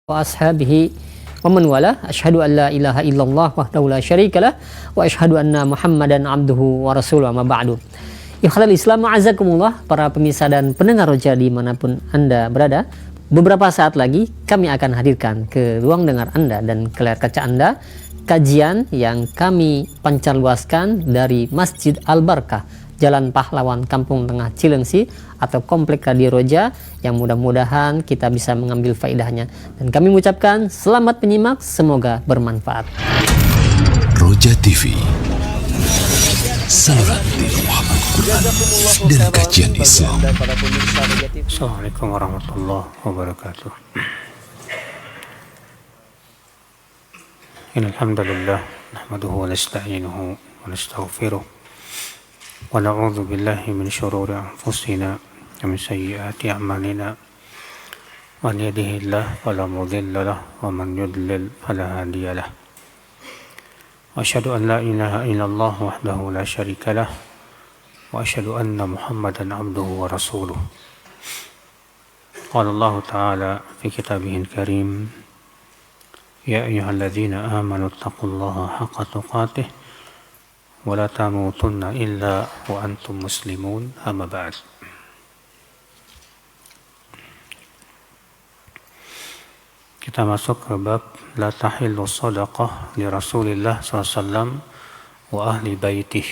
wa ashabihi wa man wala, asyhadu an la ilaha illallah wahdahu la syarikalah wa asyhadu anna Muhammadan abduhu wa rasuluhu, amma ba'du. Ikhwal Islam, azakumullah, para pemirsa dan pendengar Roja dimanapun Anda berada. Beberapa saat lagi kami akan hadirkan ke ruang dengar Anda dan ke layar kaca Anda kajian yang kami pancarluaskan dari Masjid Al-Barkah, Jalan Pahlawan, Kampung Tengah, Cilengsi, atau Komplek Radio Roja, yang mudah-mudahan kita bisa mengambil faedahnya. Dan kami mengucapkan selamat menyimak, semoga bermanfaat. Roja TV, saluran tilawahan Al-Quran dan kajian Islam. Assalamualaikum warahmatullahi wabarakatuh. Alhamdulillah, nahmaduhu wa nasta'inuhu wa nastaghfiruh wa na'udzu billahi min syururi anfusina wa min sayyiati a'malina. Man yahdihillahu fala mudilla lahu wa man yudlil fala hadiya lahu. Wa asyhadu an la ilaha illallah wahdahu la syarika lahu wa asyhadu anna Muhammadan abduhu wa rasuluh. Qala Allah Ta'ala fi kitabihil karim, ya ayyuhalladzina amanu taqullaha haqqa tuqatih wa la tamutunna illa wa antum muslimun, amma ba'd. Kita masuk ke bab la tahillu sadaqah li Rasulillah SAW wa ahli baitih.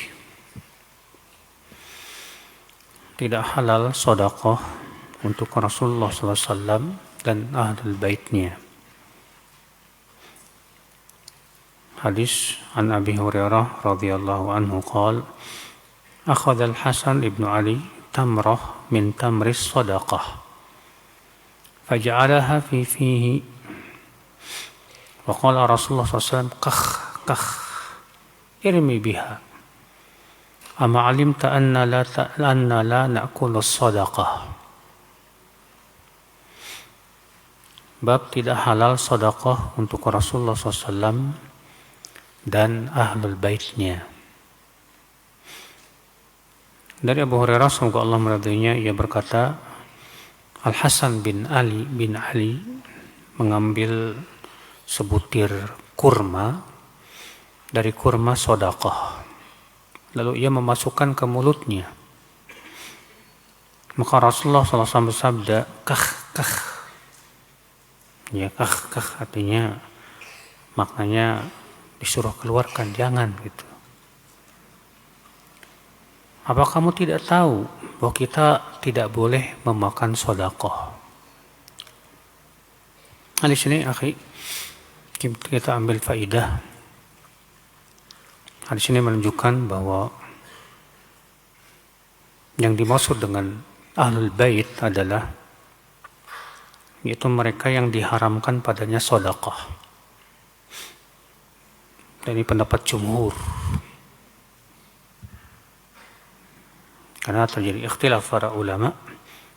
Tidak halal sedekah untuk Rasulullah SAW dan ahli baitnya. Hadis an Abi Hurairah radhiyallahu anhu qala akhadha al-Hasan ibn Ali tamrah min tamris sadaqah faja'alaha fi fihi wa qala Rasulullah SAW kakh irmi biha amma alimta anna la na'kulu sadaqah. Bab tidak halal sedekah untuk Rasulullah SAW dan ahlul baitnya. Dari Abu Hurairah, semoga Allah meridainya, ia berkata, Al-Hasan bin Ali mengambil sebutir kurma dari kurma sedekah, lalu ia memasukkan ke mulutnya. Maka Rasulullah SAW bersabda, kakh. Ya, kakh artinya maknanya disuruh keluarkan, jangan gitu. Apa kamu tidak tahu bahwa kita tidak boleh memakan sedekah? Di sini, akhi, kita ambil faidah. Di sini menunjukkan bahwa yang dimaksud dengan ahlul bait adalah yaitu mereka yang diharamkan padanya sedekah. Dan ini pendapat jumhur. Karena terjadi ikhtilaf para ulama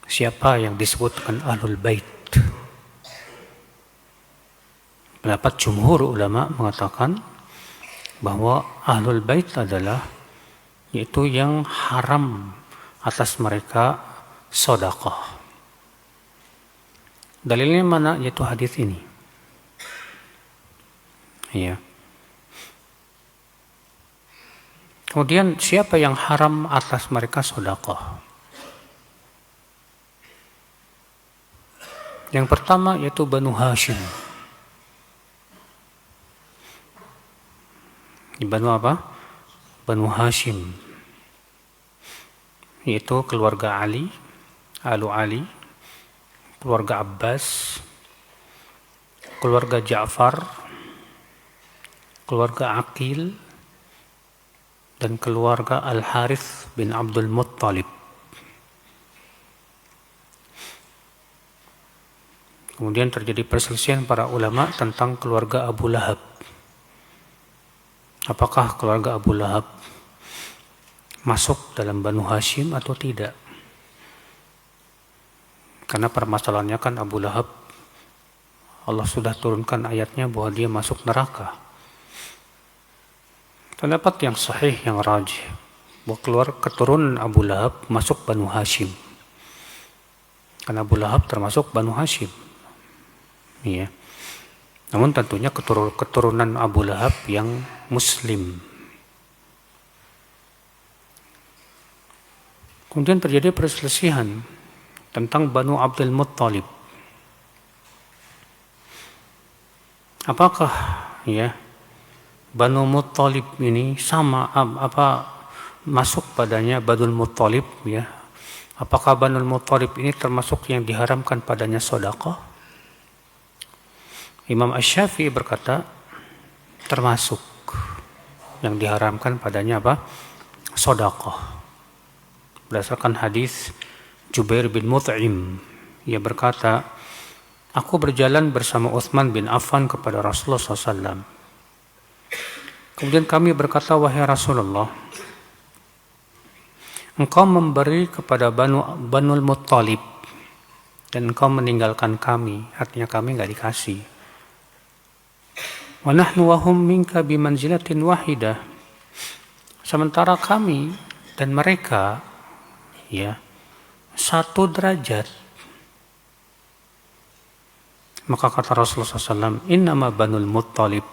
siapa yang disebutkan ahlul bait. Pendapat jumhur ulama mengatakan bahwa ahlul bait adalah yaitu yang haram atas mereka sedekah. Dalilnya mana? Yaitu hadis ini. Ya. Kemudian siapa yang haram atas mereka sedekah? Yang pertama yaitu Banu Hashim. Banu apa? Banu Hashim. Yaitu keluarga Ali, Ali, keluarga Abbas, keluarga Ja'far, keluarga Aqil, dan keluarga Al-Harith bin Abdul Muttalib. Kemudian terjadi perselisihan para ulama tentang keluarga Abu Lahab. Apakah keluarga Abu Lahab masuk dalam Banu Hashim atau tidak? Karena permasalahannya kan Abu Lahab, Allah sudah turunkan ayatnya bahwa dia masuk neraka. Pendapat yang sahih, yang rajih, bahwa keluar keturunan Abu Lahab masuk Banu Hashim. Karena Abu Lahab termasuk Banu Hashim. Ya. Namun tentunya keturunan Abu Lahab yang muslim. Kemudian terjadi perselisihan tentang Banu Abdul Muttalib. Apakah ya Banu Muttalib ini sama apa masuk padanya Banu Muttalib ya? Apakah Banu Muttalib ini termasuk yang diharamkan padanya sedekah? Imam Asy-Syafi'i berkata termasuk yang diharamkan padanya apa? Sedekah. Berdasarkan hadis Jubair bin Mut'im, ia berkata, aku berjalan bersama Utsman bin Affan kepada Rasulullah SAW. Kemudian kami berkata, wahai Rasulullah, engkau memberi kepada Banul Muttalib dan engkau meninggalkan kami, artinya kami nggak dikasih. Wa nahnu wa hum minka bimanzilatin wahidah. Sementara kami dan mereka ya satu derajat. Maka kata Rasulullah SAW, innama Banul Muttalib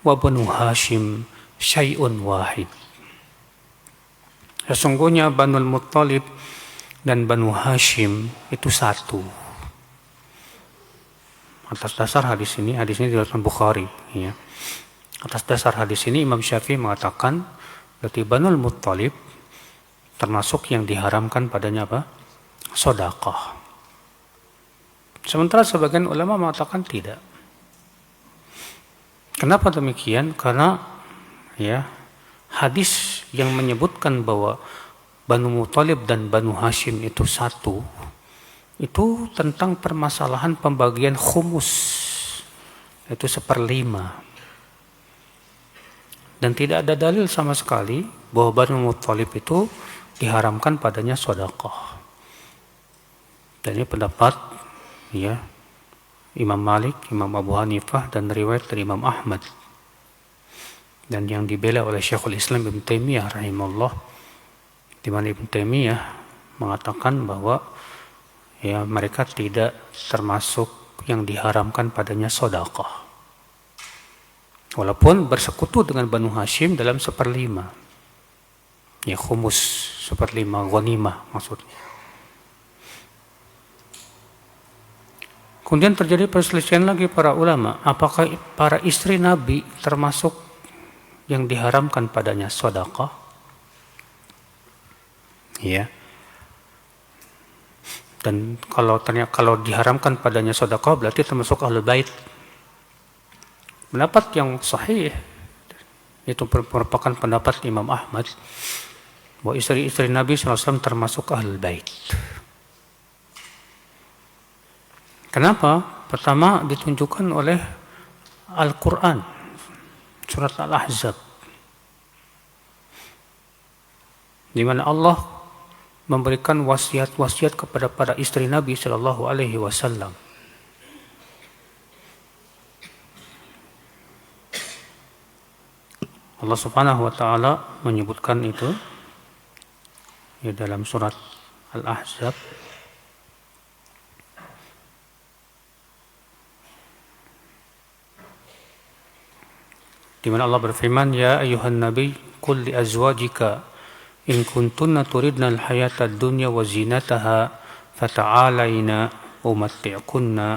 wa Banu Hashim syai'un wahid. Sesungguhnya Banul Muttalib dan Banu Hashim itu satu. Atas dasar hadis ini diriwayatkan Bukhari. Ya. Atas dasar hadis ini Imam Syafi'i mengatakan berarti Banul Muttalib termasuk yang diharamkan padanya apa? Sedekah. Sementara sebagian ulama mengatakan tidak. Kenapa demikian? Karena ya hadis yang menyebutkan bahwa Banu Muttalib dan Banu Hashim itu satu, itu tentang permasalahan pembagian khumus, itu 1/5. Dan tidak ada dalil sama sekali bahwa Banu Muttalib itu diharamkan padanya sedekah. Dan ini pendapat ya Imam Malik, Imam Abu Hanifah, dan riwayat dari Imam Ahmad. Dan yang dibela oleh Syekhul Islam Ibnu Taimiyah rahimahullah, di mana Ibnu Taimiyah mengatakan bahwa ya mereka tidak termasuk yang diharamkan padanya sedekah. Walaupun bersekutu dengan Banu Hashim dalam 1/5. Ya khumus 1/5 ghanimah maksudnya. Kemudian terjadi perselisihan lagi para ulama, apakah para istri Nabi termasuk yang diharamkan padanya sedekah? Ya. Dan kalau diharamkan padanya sedekah berarti termasuk ahlul bait. Pendapat yang sahih itu merupakan pendapat Imam Ahmad bahwa istri-istri Nabi SAW termasuk ahlul bait. Kenapa? Pertama ditunjukkan oleh Al-Quran, surat Al-Ahzab, di mana Allah memberikan wasiat-wasiat kepada para istri Nabi Shallallahu Alaihi Wasallam. Allah Subhanahu Wa Taala menyebutkan itu di dalam surat Al-Ahzab. Di mana Allah berfirman, ya ayuhan nabi qul li azwajika in kuntunna turidna al-hayata ad-dunya wa zinataha fata'alaina umatti'kunna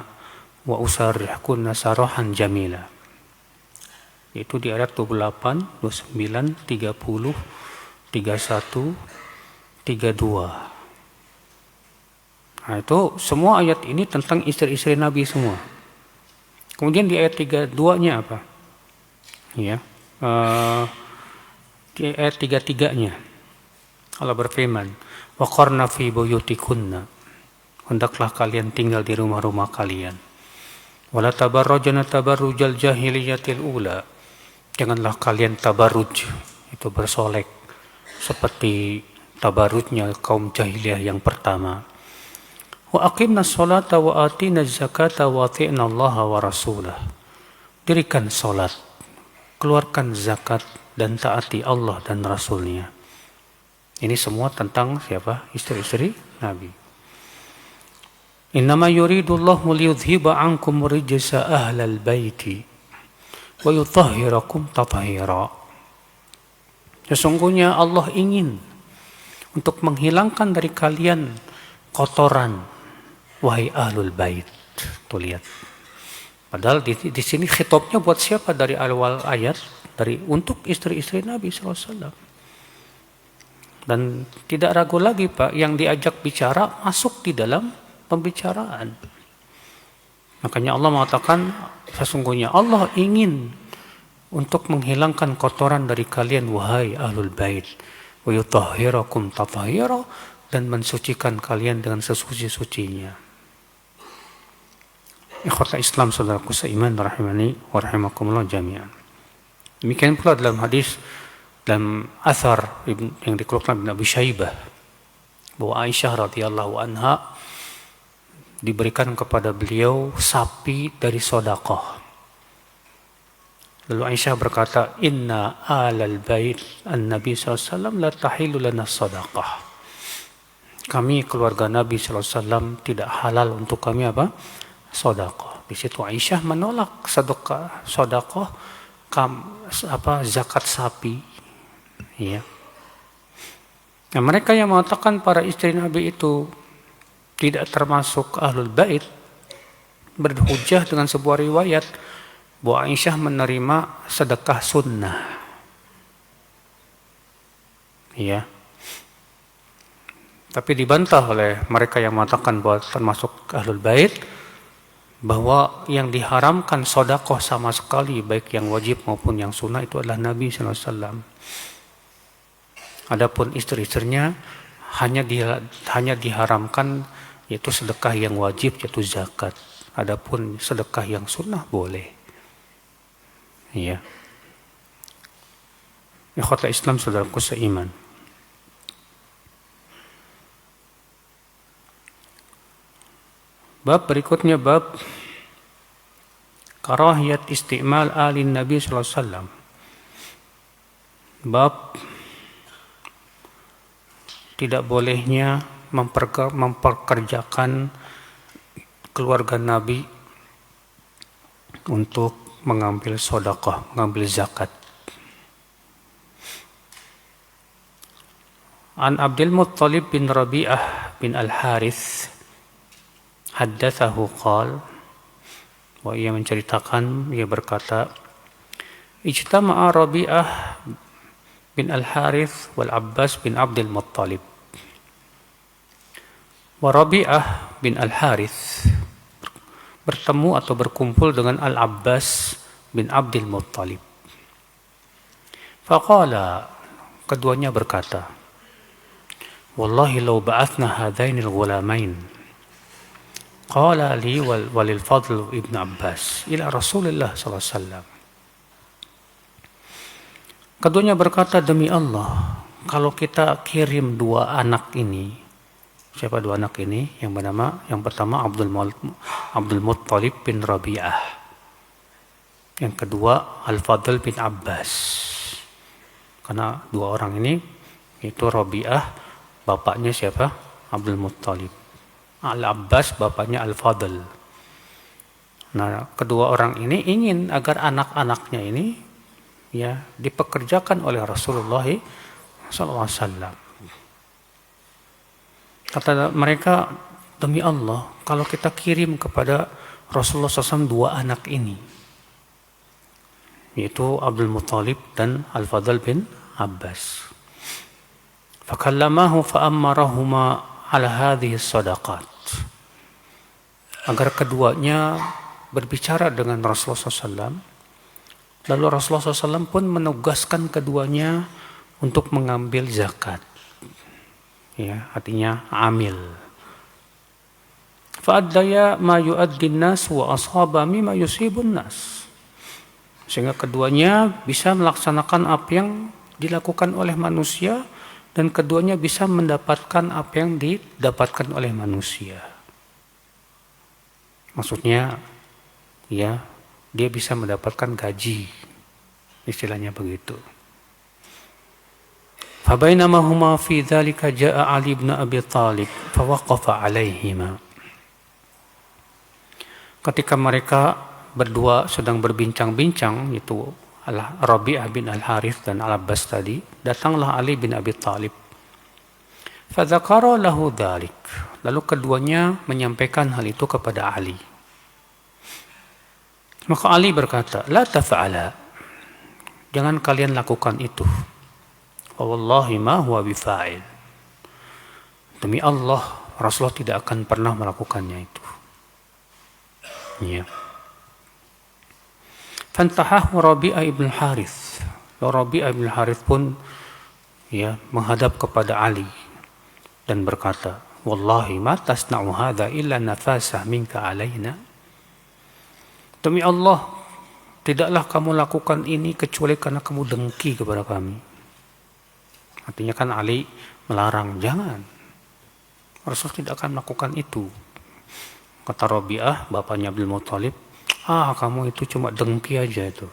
wa usarrihkunna sarahan jamila. Itu di ayat 28, 29, 30, 31, 32. Nah, itu semua ayat ini tentang istri-istri Nabi semua. Kemudian di ayat 32-nya apa? Ya, di ayat 33-nya Allah berfirman, waqarna fi buyutikunna, hendaklah kalian tinggal di rumah-rumah kalian, wala tabarrajna tabarrujal jahiliyatil ula, janganlah kalian tabarruj, itu bersolek seperti tabarrujnya kaum jahiliyah yang pertama. Wa aqimna sholata wa atina zakata wa ati'na Allah wa rasulah, dirikan salat, keluarkan zakat, dan taati Allah dan Rasulnya. Ini semua tentang siapa? Istri-istri Nabi. Innama yuridullahu liyudhiba ankum rijsa ahlal baiti wa yutahhirakum tathira. Sesungguhnya Allah ingin untuk menghilangkan dari kalian kotoran wahai ahlul bait. Tuh lihat. Padahal di sini khitabnya buat siapa dari awal ayat? Untuk istri-istri Nabi SAW. Dan tidak ragu lagi Pak, yang diajak bicara masuk di dalam pembicaraan. Makanya Allah mengatakan sesungguhnya Allah ingin untuk menghilangkan kotoran dari kalian wahai ahlul bait wa yutahhirakum tathira, dan mensucikan kalian dengan sesuci-sucinya. Ikhwatal Islam saudaraku seiman rahimani wa rahimakumullah jami'an. Demikian pula dalam hadis dalam athar yang dikeluarkan Ibn Abi Syaibah bahwa Aisyah radhiyallahu anha diberikan kepada beliau sapi dari sedekah. Lalu Aisyah berkata, "Inna alal bait an-nabi sallallahu alaihi wasallam la tahilu lana sedekah." Kami keluarga Nabi sallallahu alaihi wasallam tidak halal untuk kami apa? Sedekah. Di situ Aisyah menolak sedekah zakat sapi, ya. Nah, mereka yang mengatakan para istri Nabi itu tidak termasuk ahlul bait berhujjah dengan sebuah riwayat bahwa Aisyah menerima sedekah sunnah, ya. Tapi dibantah oleh mereka yang mengatakan bahwa termasuk ahlul bait, bahwa yang diharamkan sedekah sama sekali baik yang wajib maupun yang sunnah itu adalah Nabi sallallahu alaihi wasallam. Adapun istri-istrinya hanya diharamkan yaitu sedekah yang wajib yaitu zakat. Adapun sedekah yang sunnah boleh. Ya. Ikhwatal Islam saudaraku seiman. Bab berikutnya bab karahiyat isti'mal alin Nabi sallallahu alaihi wasallam. Bab tidak bolehnya memperkerjakan keluarga Nabi untuk mengambil sedekah, mengambil zakat. An Abdul Muttalib bin Rabi'ah bin Al-Harith haddatsahu qala, wa ia menceritakan, ia berkata, ijtama'a Rabi'ah bin Al-Harith wal Abbas bin Abdul Muttalib. Wa Rabi'ah bin Al-Harith bertemu atau berkumpul dengan Al-Abbas bin Abdul Muttalib. Faqala, keduanya berkata, wallahi law ba'athna hadainil ghulamain qala li walil Fadl ibn Abbas ila Rasulullah sallallahu alaihi wasallam. Keduanya berkata, demi Allah, kalau kita kirim dua anak ini, siapa dua anak ini? Yang pertama Abdul Muttalib bin Rabi'ah, yang kedua Al-Fadl bin Abbas. Karena dua orang ini itu Rabi'ah, bapaknya siapa? Abdul Muttalib. Al-Abbas bapaknya Al-Fadl. Nah, kedua orang ini ingin agar anak-anaknya ini ya dipekerjakan oleh Rasulullah SAW. Kata mereka, demi Allah, kalau kita kirim kepada Rasulullah SAW dua anak ini, yaitu Abdul Muttalib dan Al-Fadl bin Abbas. Fakallamahu fa'ammarahuma ala hadhihi sadaqat. Agar keduanya berbicara dengan Rasulullah SAW. Lalu Rasulullah SAW pun menugaskan keduanya untuk mengambil zakat. Ya, artinya amil. Fa'addaya ma yu'addin nas wa ashaba mimma yusibun nas. Sehingga keduanya bisa melaksanakan apa yang dilakukan oleh manusia, dan keduanya bisa mendapatkan apa yang didapatkan oleh manusia. Maksudnya, ya, dia bisa mendapatkan gaji, istilahnya begitu. Fabainama huma fi dzalika jaa Ali bin Abi Thalib fawaqafa alaihima. ketika mereka berdua sedang berbincang-bincang, itu Rabi'ah bin Al-Harith dan Al-Abbas tadi, datanglah Ali bin Abi Thalib. Fadzakara lahu dzalik. Lalu keduanya menyampaikan hal itu kepada Ali. Maka Ali berkata, la tafa'ala. Jangan kalian lakukan itu. Wallahi ma huwa bifa'il. Demi Allah, Rasulullah tidak akan pernah melakukannya itu. Ya. Fantahahu Rabi'ah ibn Harith. Rabi'ah ibn Harith pun menghadap kepada Ali dan berkata, wallahi ma tasna'u hadha illa nafasah minka alaina. Demi Allah, tidaklah kamu lakukan ini kecuali karena kamu dengki kepada kami. Artinya kan Ali melarang, jangan. Rasul tidak akan melakukan itu. Kata Rabi'ah, bapaknya Abdul Muthalib, kamu itu cuma dengki aja itu.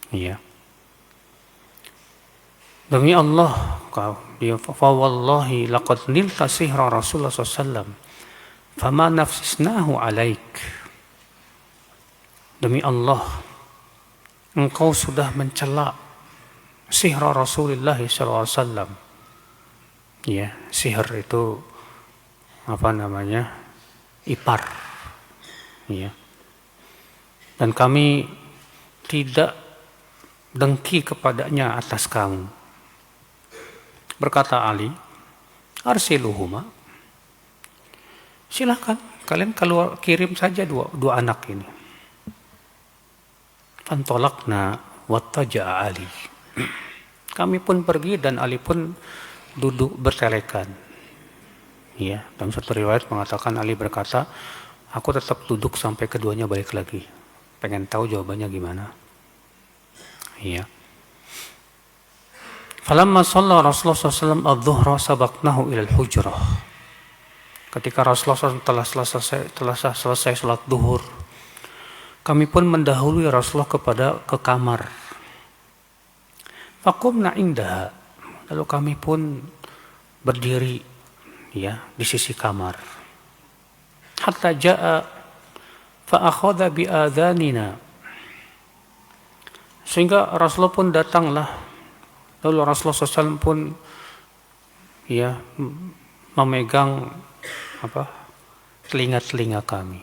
Iya. Demi Allah, fa wallahi laqad nilta sihra Rasulullah SAW, fama nafsisnahu alaik. Demi Allah, engkau sudah mencela sihra Rasulullah SAW. Ya, sihir itu ipar. Ya. Dan kami tidak dengki kepadanya atas kamu. Berkata Ali, arsiluhuma. Silakan, kalian kirim saja dua anak ini. Fantolakna wattaja'a Ali. Kami pun pergi dan Ali pun duduk bertelekan. Ya, dalam satu riwayat mengatakan Ali berkata, aku tetap duduk sampai keduanya balik lagi. Pengen tahu jawabannya gimana. Iya. Falamma shalla Rasulullah SAW adh-dhuhra sabaqnahu ilal hujrah. Ketika Rasulullah SAW telah selesai salat zuhur, kami pun mendahului Rasulullah ke kamar. Faqumna indaha. Lalu kami pun berdiri di sisi kamar. Hatta jaa fa akhadha bi adhanina. Sehingga Rasulullah pun datanglah. Lalu Rasulullah SAW pun memegang telinga-telinga kami.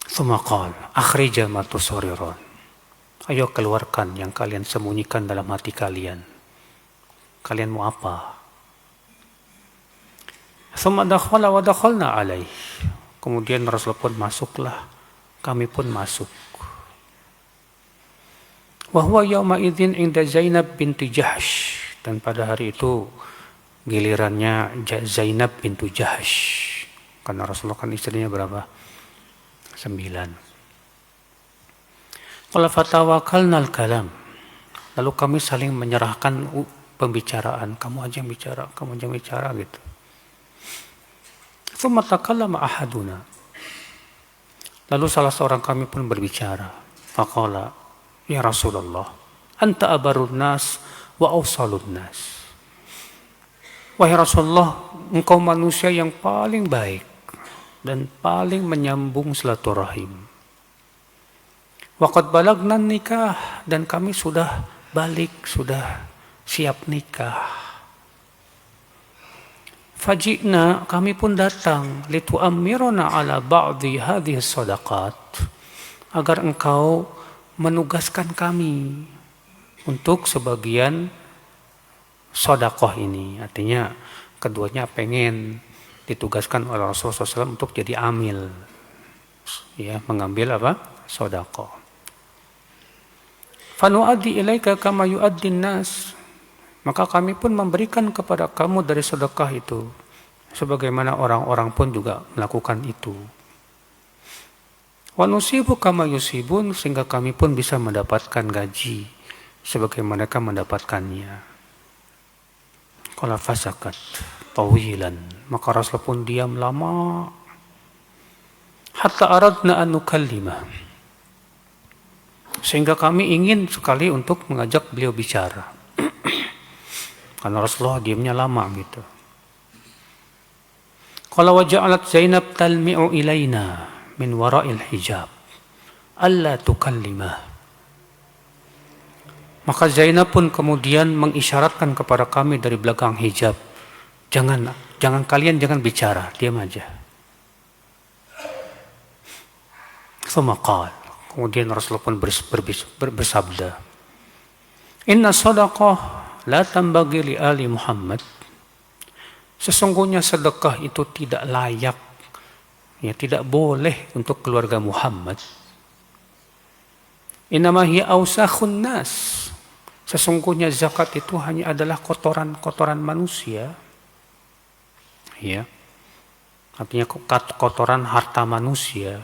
Tsumma qala akhrija ma tusarrirun. Ayo keluarkan yang kalian sembunyikan dalam hati kalian. Kalian mau apa? Tsumma dakhala wa dakhalna alaih. Kemudian Rasulullah pun masuklah, kami pun masuk. Wa huwa yawma idzin inda Zainab binti Jahsh. Dan pada hari itu gilirannya Zainab bintu Jahsh. Karena Rasulullah kan istrinya berapa? 9. Qala fatawakalna al-kalam. Lalu kami saling menyerahkan pembicaraan. Kamu aja yang bicara, kamu aja yang bicara gitu. Tsumma takallama ahaduna. Lalu salah seorang kami pun berbicara. Faqala, ya Rasulullah, anta abarun nas wa awsalun nas. Wahai Rasulullah, engkau manusia yang paling baik dan paling menyambung silaturahim. Waqad balagna nikah, dan kami sudah balik, sudah siap nikah. Fajina, kami pun datang, litu'ammiruna ala ba'di hadhihi sadaqat, agar engkau menugaskan kami untuk sebagian sedekah ini. Artinya keduanya pengen ditugaskan oleh Rasulullah SAW untuk jadi amil, mengambil sedekah. Fanu'addi ilaika kama yu'addin nas. Maka kami pun memberikan kepada kamu dari sedekah itu, sebagaimana orang-orang pun juga melakukan itu. Wa nusibu kama yusibun, sehingga kami pun bisa mendapatkan gaji sebagaimana mereka mendapatkannya. Qala fasakat tawilan. Maka Rasul pun diam lama. Hatta aradna an nukallimah. Sehingga kami ingin sekali untuk mengajak beliau bicara. Karena Rasulullah diamnya lama gitu. Qala wa ja'alat Zainab talmi'u ilaina min wara'il hijab alla tukallimah. Maka Zainab pun kemudian mengisyaratkan kepada kami dari belakang hijab, jangan kalian jangan bicara, diam aja. Tsumma qala, kemudian Rasulullah pun bersabda, inna sadaqah la tambagi li ali Muhammad. Sesungguhnya sedekah itu tidak layak, ya tidak boleh untuk keluarga Muhammad. Innama hiya awsakhun nas. Sesungguhnya zakat itu hanya adalah kotoran-kotoran manusia. Ya. Artinya kotoran harta manusia.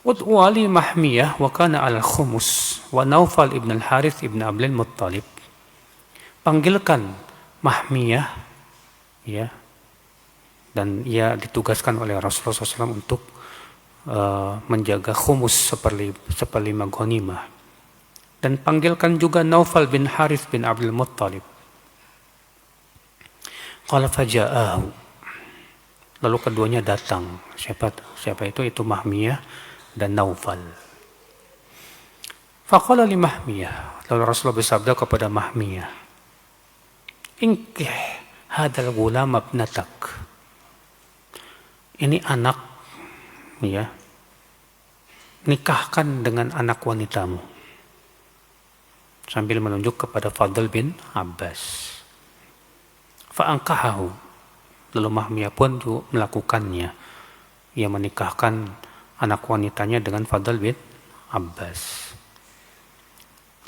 Ud'u ali Mahmiyah wa kana al-khumus wa Naufal ibn al-Harith ibn Abdul Muttalib. Panggilkan Mahmiyah, ya, dan ia ditugaskan oleh Rasulullah SAW untuk menjaga khumus seperlima ghanimah. Dan panggilkan juga Naufal bin Harith bin Abdul Muttalib. Qala faja'ahu. Lalu keduanya datang. Siapa itu? Itu Mahmiyah dan Naufal. Faqala li Mahmiyah. Lalu Rasulullah bersabda kepada Mahmiyah, inkih hadal gulam abnatak. Ini anak, ya, nikahkan dengan anak wanitamu. Sambil menunjuk kepada Fadl bin Abbas. Fa'angkahahu. Lalu Mahmiyah pun melakukannya. Ia menikahkan anak wanitanya dengan Fadl bin Abbas.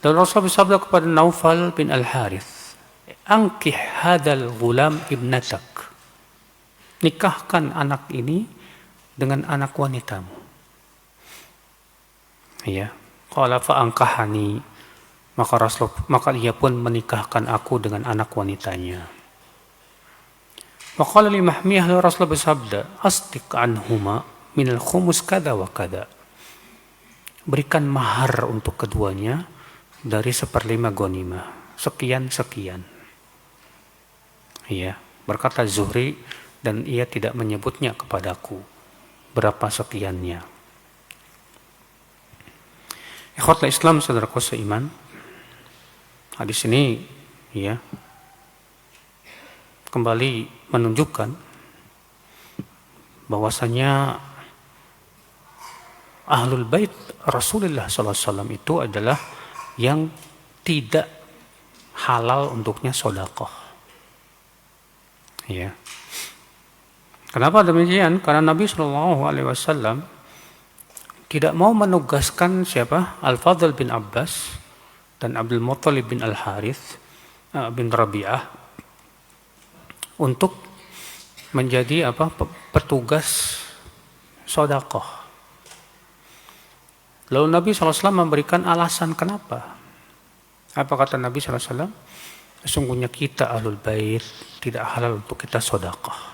Lalu Rasulullah bersabda kepada Naufal bin Al-Harith, angkih hadal gulam ibnatak. Nikahkan anak ini dengan anak wanitamu. Ya, qala fa angkahani. Maka ia pun menikahkan aku dengan anak wanitanya. Wa qala li Mahmiyah, Rasulullah bersabda, asdiq anhuma minal khumus kada wa kada. Berikan mahar untuk keduanya dari seperlima ghanimah, sekian. Ya, berkata Zuhri, dan ia tidak menyebutnya kepadaku berapa sekiannya. Ikhwatul Islam, saudaraku seiman, hadis ini, ya, kembali menunjukkan bahwasanya Ahlul Bait Rasulullah SAW itu adalah yang tidak halal untuknya sedekah. Ya. Kenapa demikian? Karena Nabi SAW tidak mau menugaskan siapa? Al-Fadl bin Abbas dan Abdul Muttalib bin Al-Harith bin Rabi'ah untuk menjadi petugas sedekah. Lalu Nabi SAW memberikan alasan kenapa. Apa kata Nabi SAW? Sesungguhnya kita Ahlul Bait tidak halal untuk kita sedekah.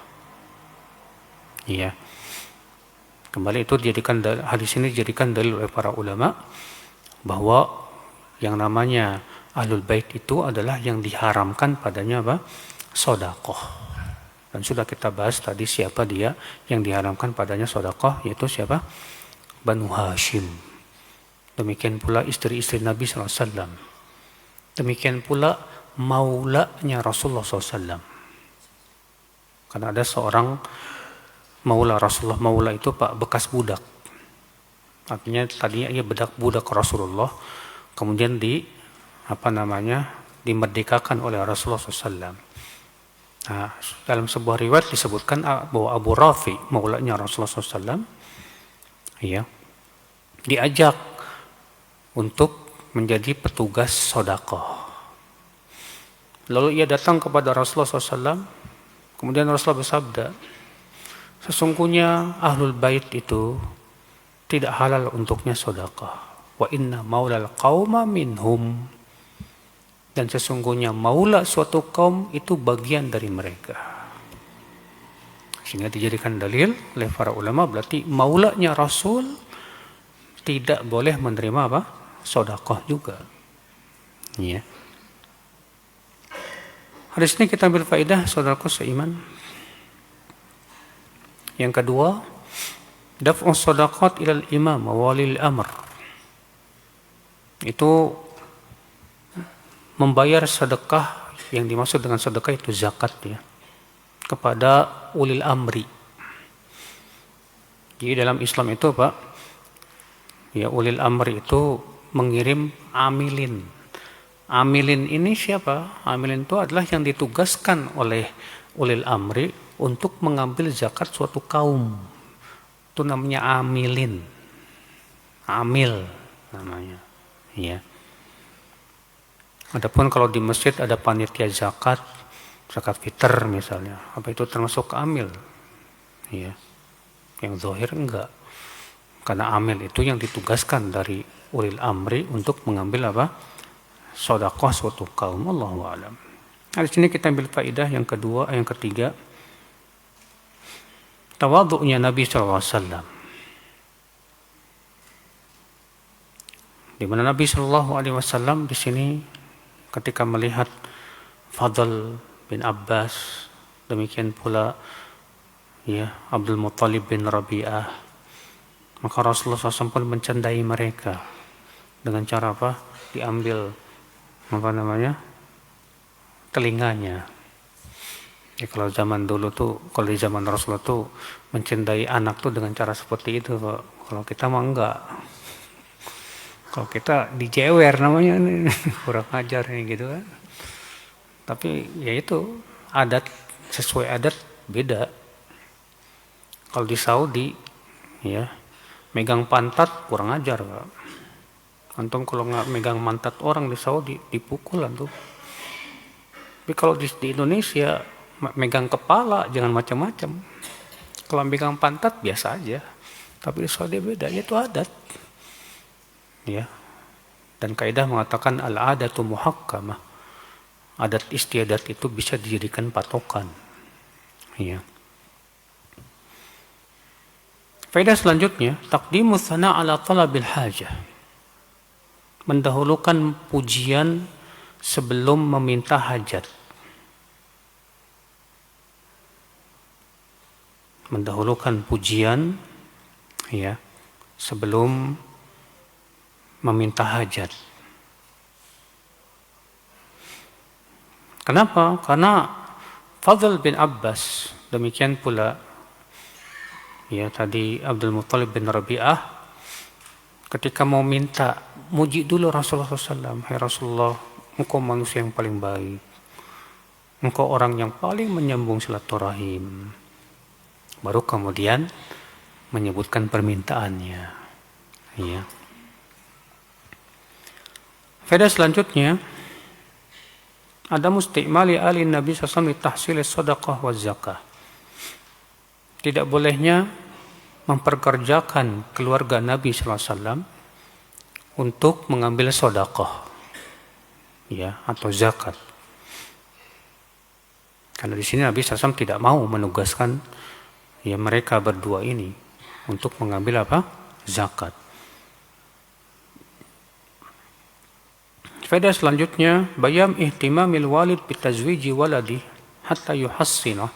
Iya. Kembali itu hadis ini dijadikan dalil oleh para ulama bahwa yang namanya Ahlul Bait itu adalah yang diharamkan padanya sedekah. Dan sudah kita bahas tadi siapa dia yang diharamkan padanya sedekah, yaitu siapa? Banu Hashim. Demikian pula istri-istri Nabi SAW. Demikian pula maulanya Rasulullah SAW. Karena ada seorang maula Rasulullah. Maula itu bekas budak. Artinya tadinya ia budak Rasulullah, kemudian dimerdekakan oleh Rasulullah SAW. Nah, dalam sebuah riwayat disebutkan bahwa Abu Rafi, maulanya Rasulullah SAW, ya, diajak untuk menjadi petugas sedekah. Lalu ia datang kepada Rasulullah SAW, kemudian Rasulullah bersabda, sesungguhnya Ahlul Bait itu tidak halal untuknya sedekah. Wa inna maulal qauma minhum. Dan sesungguhnya maula suatu kaum itu bagian dari mereka. Sehingga dijadikan dalil oleh para ulama, berarti maulanya Rasul tidak boleh menerima sedekah juga. Ya. Hadis ini kita ambil faedah saudaraku seiman. Yang kedua, daf'us shadaqat ilal imam wa walil amr. Itu membayar sedekah, yang dimaksud dengan sedekah itu zakat ya, kepada ulil amri. Jadi dalam Islam itu Pak, ya ulil amri itu mengirim amilin. Amilin ini siapa? Amilin itu adalah yang ditugaskan oleh ulil amri untuk mengambil zakat suatu kaum. Itu namanya amilin. Amil namanya. Ya. Adapun kalau di masjid ada panitia zakat fitr misalnya, apa itu termasuk amil? Ya. Yang zahir enggak. Karena amil itu yang ditugaskan dari ulil amri untuk mengambil apa? Sedekah suatu kaum. Allahu a'lam. Di sini kita ambil faedah yang kedua, yang ketiga. Tawadhu'nya Nabi sallallahu alaihi wasallam. Di mana Nabi sallallahu alaihi wasallam di sini ketika melihat Fadl bin Abbas, demikian pula ya Abdul Muttalib bin Rabi'ah, maka Rasulullah SAW pun mencandai mereka dengan cara apa? Diambil telinganya. Ya, kalau zaman dulu tuh, kalau di zaman Rasulullah tuh mencandai anak tuh dengan cara seperti itu, Pak. Kalau kita mah enggak. Kalau kita dijewer namanya kurang ajar nih gitu kan. Tapi ya itu adat, sesuai adat beda. Kalau di Saudi ya megang pantat kurang ajar Pak. Antum kalau nggak megang pantat orang di Saudi dipukul antum. Tapi kalau di Indonesia megang kepala jangan macam-macam. Kalau megang pantat biasa aja. Tapi di Saudi beda, itu adat. Ya. Dan kaidah mengatakan al-adatu muhakkamah. Adat istiadat itu bisa dijadikan patokan. Ya. Faedah selanjutnya, taqdimu tsana' ala talabil hajah. Mendahulukan pujian sebelum meminta hajat. Mendahulukan pujian ya sebelum meminta hajat. Kenapa? Karena Fadl bin Abbas, demikian pula ya tadi Abdul Muttalib bin Rabi'ah, ketika mau minta, muji dulu Rasulullah SAW. Hai Rasulullah, engkau manusia yang paling baik, engkau orang yang paling menyambung silaturahim. Baru kemudian menyebutkan permintaannya. Ya. Faedah selanjutnya, ada mustimali ali Nabi SAW tahsil sedekah wa zakah. Tidak bolehnya memperkerjakan keluarga Nabi SAW untuk mengambil sedekah ya atau zakat. Karena di sini Nabi SAW tidak mau menugaskan ya mereka berdua ini untuk mengambil apa? Zakat. Faedah selanjutnya, bayam ihtimamil walid bitazwiji waladi hatta yuhassina.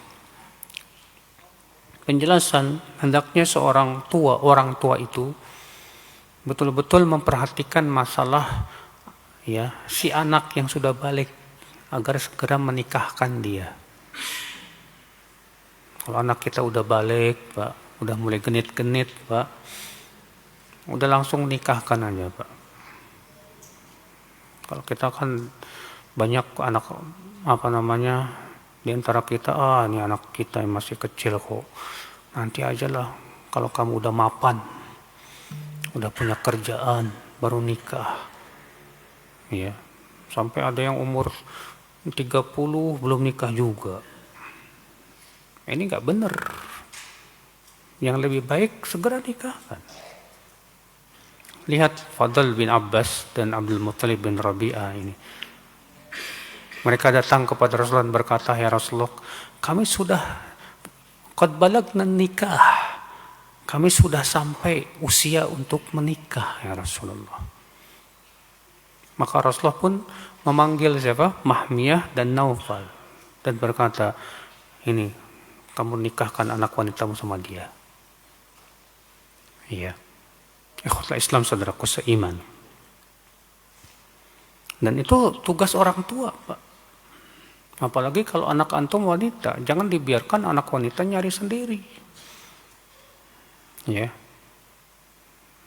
Penjelasan hendaknya orang tua itu betul-betul memperhatikan masalah ya si anak yang sudah balik agar segera menikahkan dia. Kalau anak kita udah balik, Pak, udah mulai genit-genit, Pak, udah langsung nikahkan aja, Pak. Kalau kita kan banyak anak di antara kita, ini anak kita yang masih kecil kok. Nanti aja lah kalau kamu udah mapan, udah punya kerjaan, baru nikah. Ya, sampai ada yang umur 30 belum nikah juga. Ini nggak benar. Yang lebih baik segera nikahkan. Lihat Fadl bin Abbas dan Abdul Muttalib bin Rabi'ah ini. Mereka datang kepada Rasulullah dan berkata, ya Rasulullah, kami sudah qad balagna nikah. Kami sudah sampai usia untuk menikah, ya Rasulullah. Maka Rasulullah pun memanggil siapa? Mahmiyah dan Naufal. dan berkata, ini kamu nikahkan anak wanitamu sama dia. Iya. Ikhwatul Islam, saudaraku seiman. Dan itu tugas orang tua, Pak. Apalagi kalau anak antum wanita, jangan dibiarkan anak wanita nyari sendiri. Ya.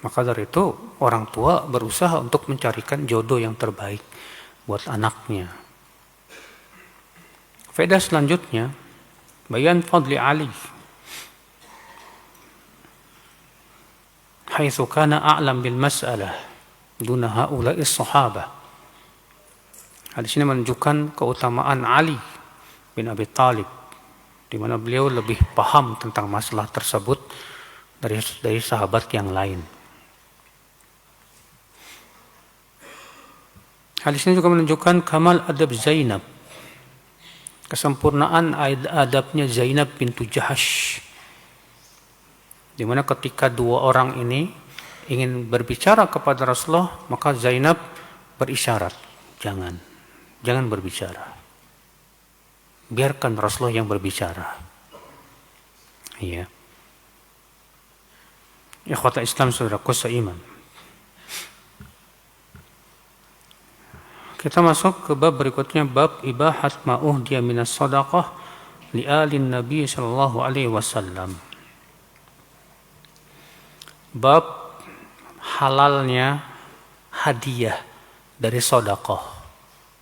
Maka dari itu orang tua berusaha untuk mencarikan jodoh yang terbaik buat anaknya. Faedah selanjutnya, bayan fadli Ali haitsu kana a'lam bil mas'alah duna haula'i sahabah. Hadis ini menunjukkan keutamaan Ali bin Abi Thalib, di mana beliau lebih paham tentang masalah tersebut dari sahabat yang lain. Hadis ini juga menunjukkan kamal adab Zainab, kesempurnaan adabnya Zainab bintu Jahash, di mana ketika dua orang ini ingin berbicara kepada Rasulullah, maka Zainab berisyarat, jangan berbicara, biarkan Rasulullah yang berbicara. Iya. Ikhwata Islam, saudaraku seiman. Kita masuk ke bab berikutnya, bab ibahat ma'uhdiya minas sadaqah li alin Nabi sallallahu alaihi wasallam. Bab halalnya hadiah dari sedekah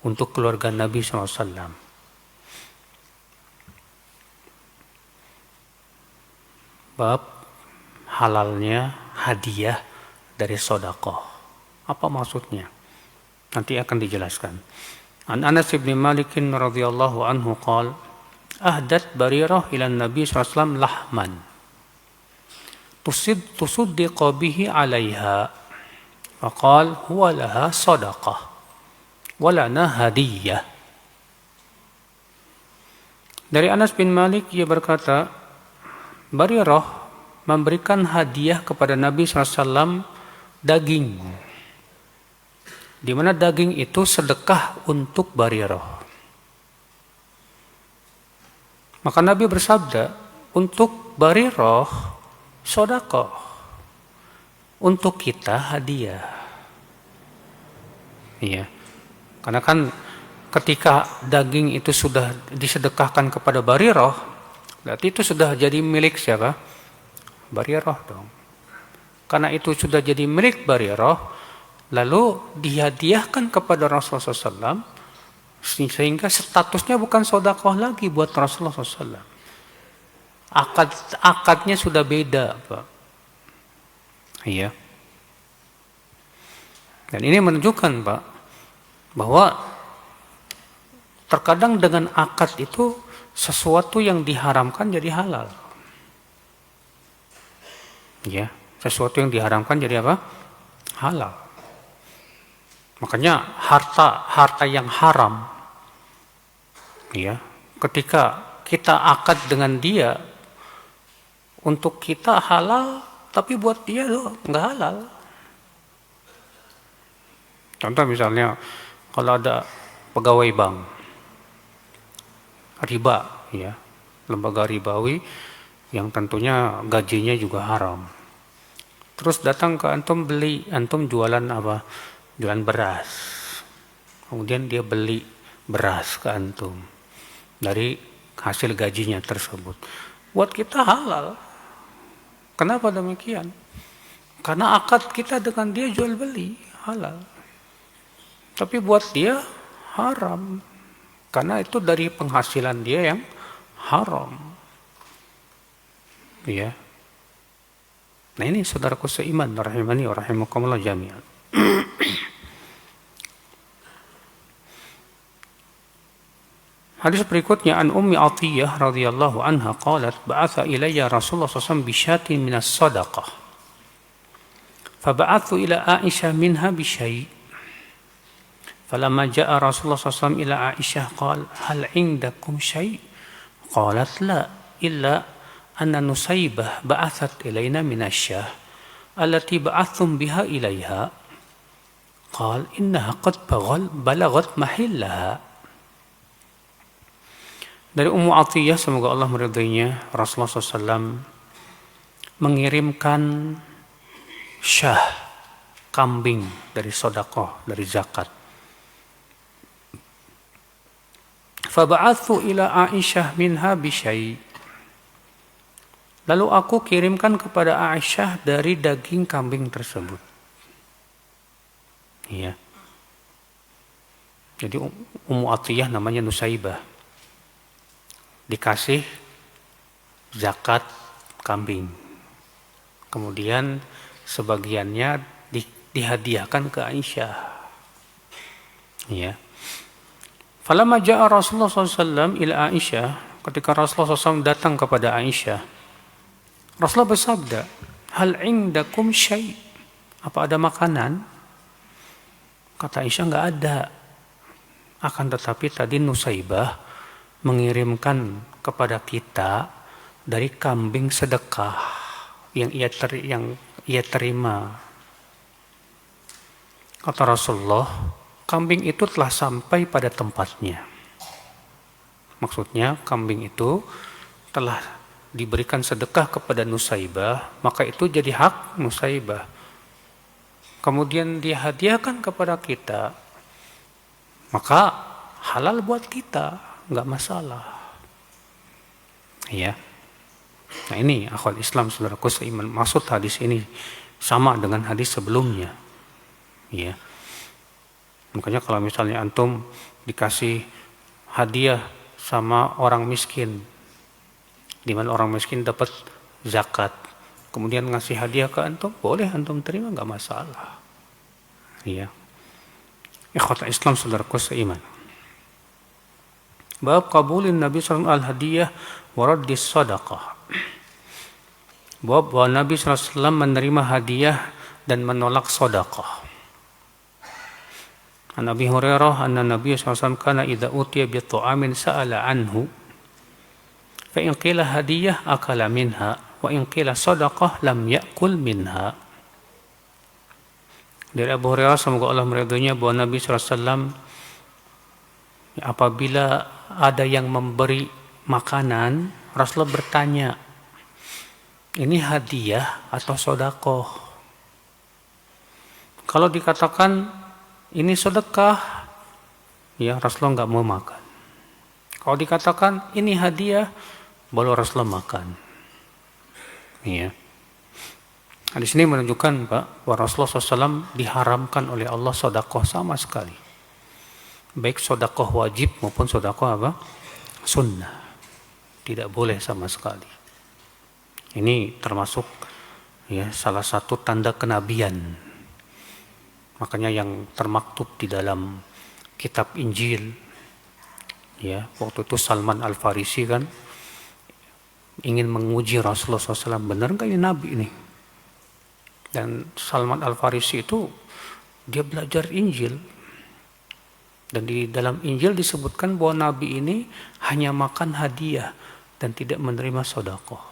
untuk keluarga Nabi sallallahu alaihi wasallam. Bab halalnya hadiah dari sedekah. Apa maksudnya? Nanti akan dijelaskan. An Anas bin Malik radhiyallahu anhu qala ahdat Barirah ila Nabi sallallahu alaihi wasallam lahman tusuddiqa bihi 'alaiha faqala huwa laha sadaqah wa lana hadiyah. Dari Anas bin Malik, ia berkata, Barirah memberikan hadiah kepada Nabi sallallahu alaihi wasallam daging, di mana daging itu sedekah untuk Barirah. Maka Nabi bersabda, untuk Barirah sedekah, untuk kita hadiah. Iya. Karena kan ketika daging itu sudah disedekahkan kepada Barirah, berarti itu sudah jadi milik siapa? Barirah dong. Karena itu sudah jadi milik Barirah, lalu dihadiahkan kepada Rasulullah SAW, sehingga statusnya bukan sedekah lagi buat Rasulullah SAW. Akadnya sudah beda, Pak. Iya. Dan ini menunjukkan, Pak, bahwa terkadang dengan akad itu sesuatu yang diharamkan jadi halal. Ya, sesuatu yang diharamkan jadi apa? Halal. Makanya harta yang haram, ya, ketika kita akad dengan dia, untuk kita halal, tapi buat dia loh nggak halal. Contoh misalnya, kalau ada pegawai bank, riba, ya, lembaga ribawi, yang tentunya gajinya juga haram. Terus datang ke antum beli, antum jualan apa? Jualan beras. Kemudian dia beli beras ke antum dari hasil gajinya tersebut. Buat kita halal. Kenapa demikian? Karena akad kita dengan dia jual beli halal. Tapi buat dia haram. Karena itu dari penghasilan dia yang haram. Ya. Nah ini saudaraku seiman, rahimani wa rahimakumullah jami'an. Hadis berikutnya, an Ummi Atiyah radhiyallahu anha qalat ba'atha ilayya Rasulullah sallallahu alaihi wasallam bi syatin min as-sadaqah. Faba'athu ila Aisyah minha bi syai'. Falamma ja'a Rasulullah sallallahu alaihi wasallam ila Aisyah qala hal 'indakum syai'? Qalat la illa anna Nusaybah ba'athat ilayna min asy-syah allati ba'athtum biha ilayha. Qala innaha qad balagat mahillaha. Dari Ummu Atiyah, semoga Allah meridainya, Rasulullah SAW mengirimkan syah, kambing dari sodakoh, dari zakat. Faba'athu ila Aisyah minha bisyai. Lalu aku kirimkan kepada Aisyah dari daging kambing tersebut. Iya. Jadi Ummu Atiyah namanya Nusaibah. Dikasih zakat kambing. Kemudian sebagiannya dihadiahkan ke Aisyah. Ya. Falamma ja'a Rasulullah SAW ila Aisyah, ketika Rasulullah SAW datang kepada Aisyah, Rasulullah bersabda, hal indakum syai'? Apa ada makanan? Kata Aisyah, enggak ada. Akan tetapi tadi Nusaibah mengirimkan kepada kita dari kambing sedekah yang ia terima. Kata Rasulullah, kambing itu telah sampai pada tempatnya. Maksudnya kambing itu telah diberikan sedekah kepada Nusaibah, maka itu jadi hak Nusaibah. Kemudian dihadiahkan kepada kita, maka halal buat kita, nggak masalah. Ya. Nah ini akhwat Islam saudaraku seiman. Maksud hadis ini sama dengan hadis sebelumnya. Ya. Makanya kalau misalnya antum dikasih hadiah sama orang miskin, di mana orang miskin dapat zakat, kemudian ngasih hadiah ke antum, boleh antum terima, nggak masalah. Iya. Ikhwata Islam saudaraku seiman. Bab qabulin Nabi SAW al-hadiyah wa raddis sadaqah. Bab bahwa Nabi SAW menerima hadiah dan menolak sedekah. An Abi Hurairah anna Nabi SAW kana idza utiya bi ta'amin sa'ala anhu fa in qila hadiyah akala minha wa in qila sadaqah lam ya'kul minha. Dari Abu Hurairah semoga Allah meridhoinya bahwa Nabi SAW apabila ada yang memberi makanan, Rasulullah bertanya, ini hadiah atau sedekah? Kalau dikatakan ini sedekah, ya Rasulullah nggak mau makan. Kalau dikatakan ini hadiah, baru Rasulullah makan. Ya. Hadis ini menunjukkan bahwa Rasulullah SAW diharamkan oleh Allah sedekah sama sekali. Baik sedekah wajib maupun sedekah apa? Sunnah. Tidak boleh sama sekali. Ini termasuk ya salah satu tanda kenabian. Makanya yang termaktub di dalam kitab Injil, ya waktu itu Salman Al-Farisi kan ingin menguji Rasulullah SAW, benar nggak ini Nabi ini? Dan Salman Al-Farisi itu dia belajar Injil, dan di dalam Injil disebutkan bahwa Nabi ini hanya makan hadiah dan tidak menerima sedekah.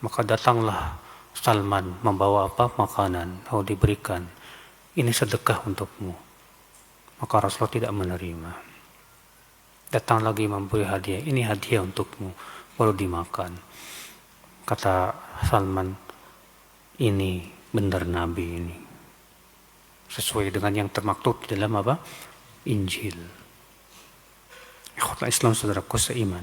Maka datanglah Salman membawa apa? Makanan, lalu diberikan, ini sedekah untukmu. Maka Rasulullah tidak menerima. Datang lagi memberi hadiah, ini hadiah untukmu, baru dimakan. Kata Salman, ini benar Nabi ini, sesuai dengan yang termaktub di dalam apa? Injil. Ikhwatul Islam saudaraku seiman.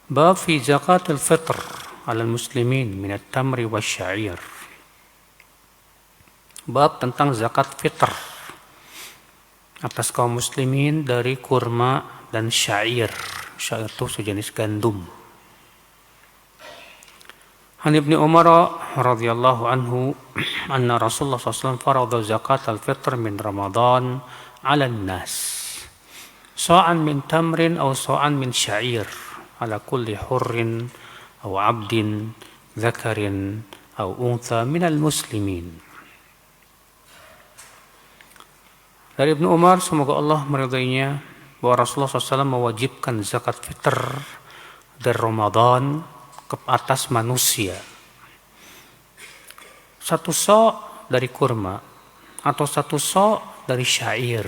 Bab fi zakatul fitr 'ala muslimin min at-tamri wasy-sya'ir. Bab tentang zakat fitr atas kaum muslimin dari kurma dan syair. Syair itu sejenis gandum. An Ibnu Umar radhiyallahu anhu anna Rasulullah SAW farada zakat al-fitr min Ramadan 'ala an-nas sa'an min tamrin aw sa'an min sya'ir ala kulli hurrin aw 'abdin dzakarin aw untha min al-muslimin. Dari Ibnu Umar semoga Allah meridainya bahwa Rasulullah SAW mewajibkan zakat fitr dari Ramadan ke atas manusia. Satu sok dari kurma atau satu sok dari syair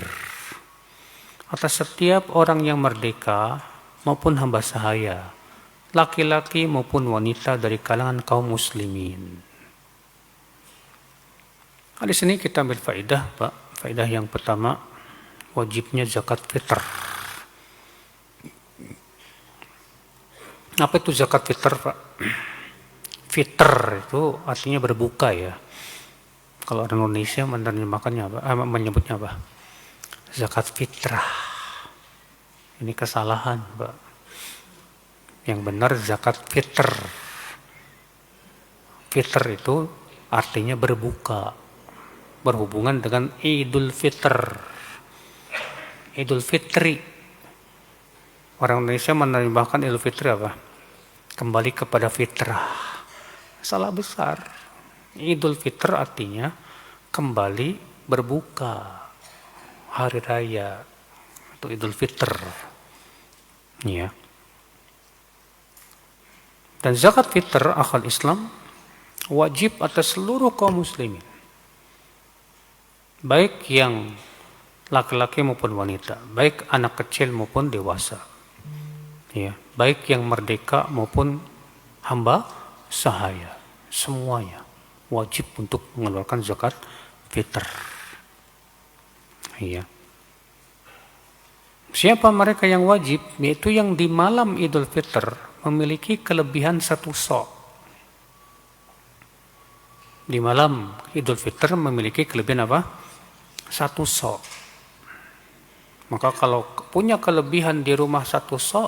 atas setiap orang yang merdeka maupun hamba sahaya, laki-laki maupun wanita dari kalangan kaum muslimin. Di sini kita ambil faedah, Pak. Faedah yang pertama, wajibnya zakat fitr. Apa itu zakat fitr, Pak? Fitr itu artinya berbuka ya. Kalau orang Indonesia menerjemahkannya apa? Menyebutnya apa? Zakat fitrah. Ini kesalahan, Pak. Yang benar zakat fitr. Fitr itu artinya berbuka. Berhubungan dengan Idul Fitr. Idul Fitri. Orang Indonesia menerjemahkan Idul Fitri apa? Kembali kepada fitrah. Salah besar. Idul Fitr artinya kembali berbuka. Hari raya atau Idul Fitr. Ya. Dan zakat fitr akal Islam wajib atas seluruh kaum muslimin. Baik yang laki-laki maupun wanita, baik anak kecil maupun dewasa. Ya, baik yang merdeka maupun hamba sahaya, semuanya wajib untuk mengeluarkan zakat fitr. Iya. Siapa mereka yang wajib? Yaitu yang di malam Idul Fitr memiliki kelebihan satu sok. Di malam Idul Fitr memiliki kelebihan apa? Satu sok. Maka kalau punya kelebihan di rumah satu sok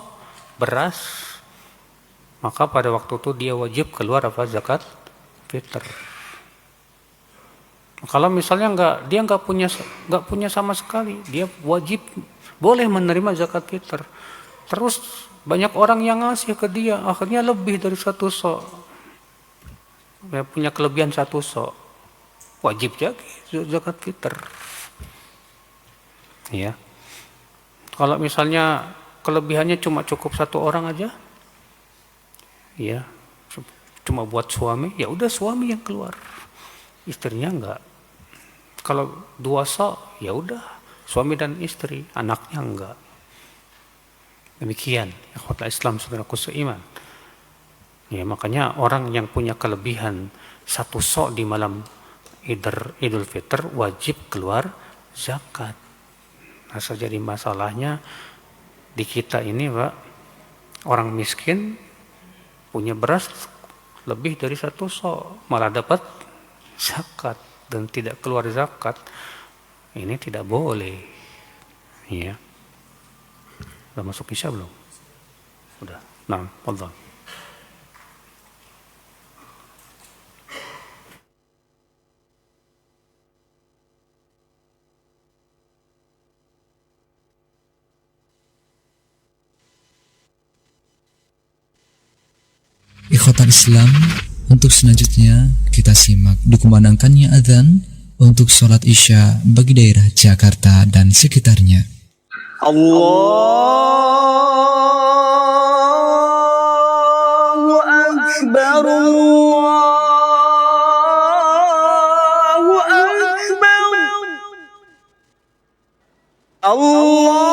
beras, maka pada waktu itu dia wajib keluar apa? Zakat fitr. Kalau misalnya dia nggak punya sama sekali, dia wajib boleh menerima zakat fitr. Terus banyak orang yang ngasih ke dia, akhirnya lebih dari satu sok. Dia punya kelebihan satu sok, wajib jadi zakat fitr. Ya. Kalau misalnya kelebihannya cuma cukup satu orang aja, ya, cuma buat suami, ya udah suami yang keluar, istrinya enggak. Kalau dua sok, ya udah suami dan istri, anaknya enggak. Demikian, ikhwatul Islam saudaraku seiman. Ya, makanya orang yang punya kelebihan satu sok di malam Idul Fitr wajib keluar zakat. Nah, jadi masalahnya di kita ini, Pak, orang miskin punya beras lebih dari satu sok, malah dapat zakat dan tidak keluar zakat. Ini tidak boleh. Ya. Udah masuk isya belum? Udah. Nah, fadhal. Ikhwatal Islam, untuk selanjutnya kita simak dikumandangkannya adzan untuk sholat isya bagi daerah Jakarta dan sekitarnya. Allahu Akbar, Allahu Akbar, Allah